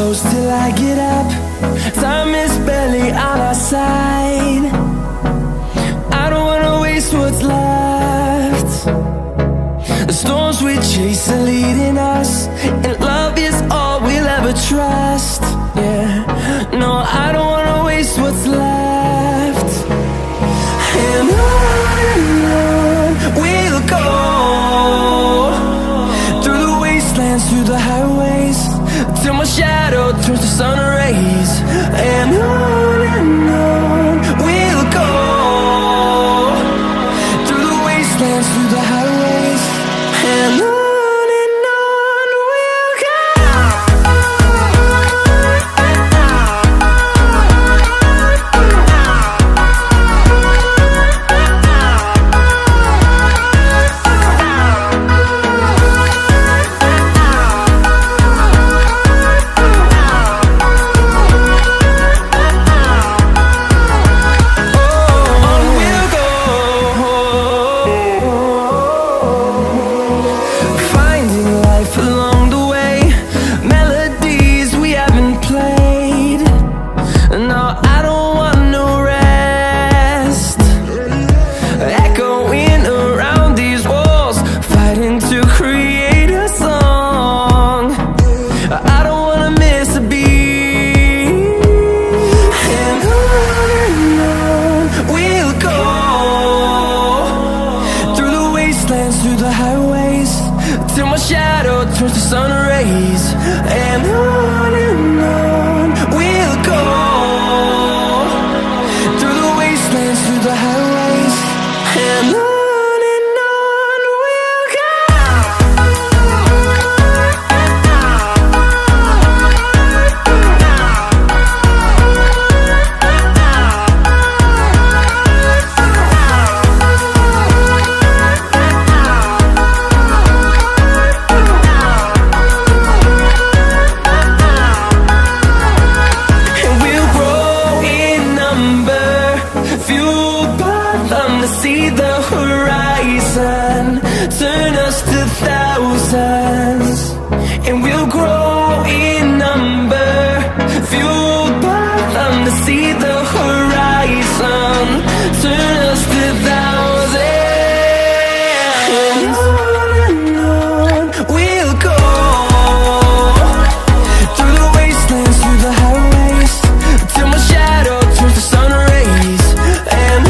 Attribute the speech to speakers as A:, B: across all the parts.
A: close till I get up. Time is barely on our side. I don't wanna waste what's left. The storms we chase are leading us, and love is all we'll ever trust. Yeah, no, I don't wanna waste what's left. And on we'll go, through the wastelands, through the highways, till my shadow turns to sun rays. And on we'll go, through the wastelands, through the highways, and on we'll go. Through the highways, till my shadow turns to sun rays. And on we'll go, through the wastelands, through the highways, and on we'll go. See the horizon, turn us to thousands, and we'll grow in number, fueled by them. To see the horizon, turn us to thousands, and on we'll go, through the wastelands, through the highways, till my shadow turns to sun rays. And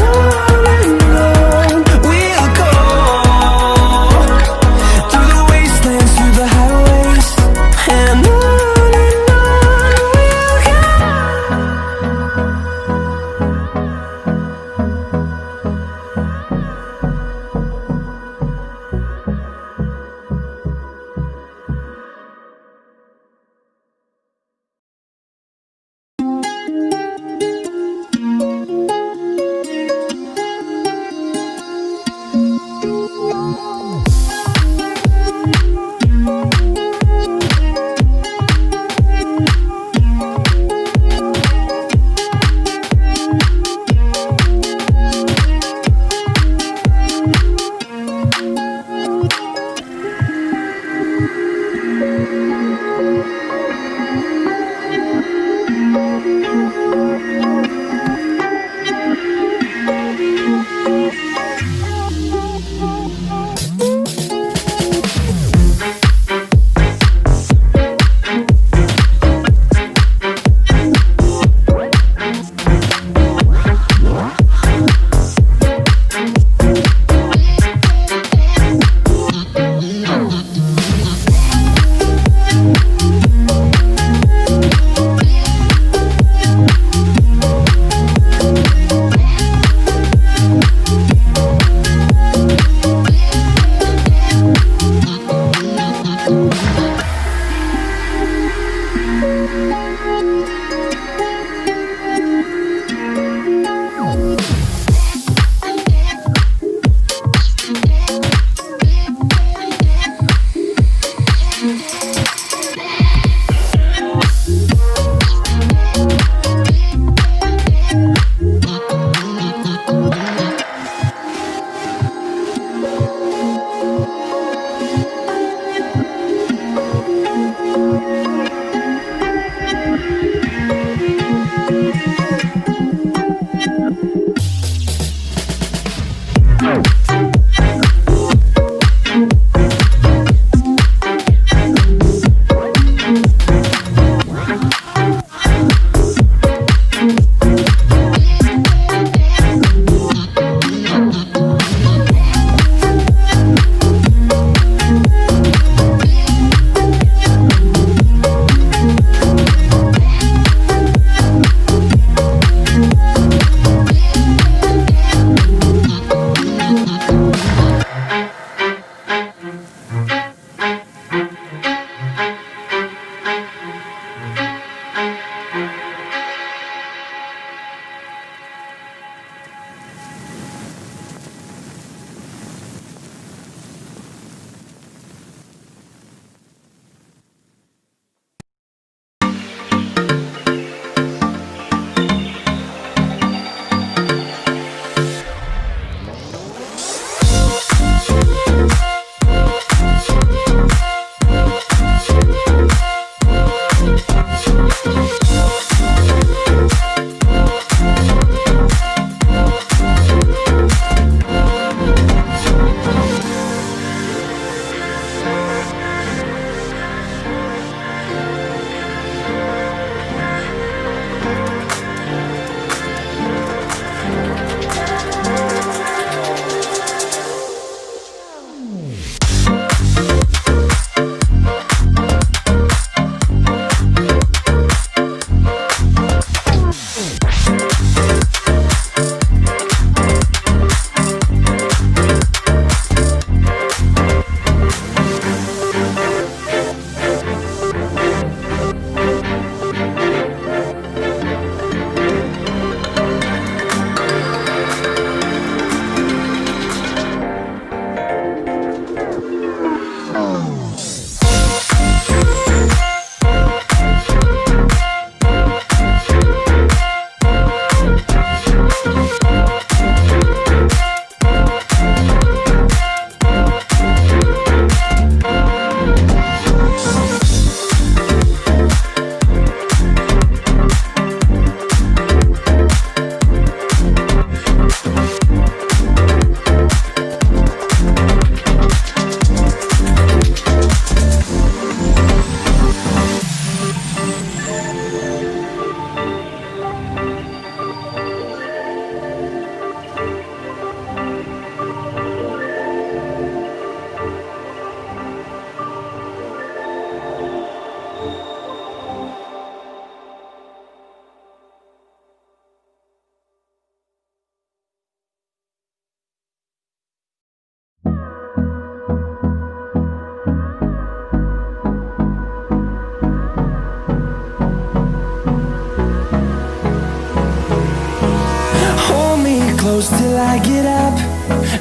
A: close till I get up.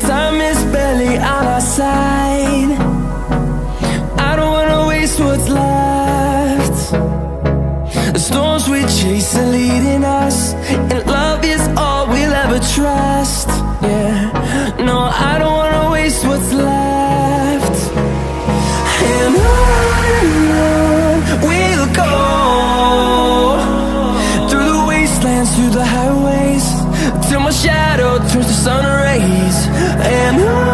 A: Time is barely on our side. I don't wanna waste what's left. The storms we chase are leading us, and love is all we'll ever trust. Yeah, no, I don't wanna waste what's left. And on we'll go, through the wastelands, through the highways, till my shadow turns to sun rays. And on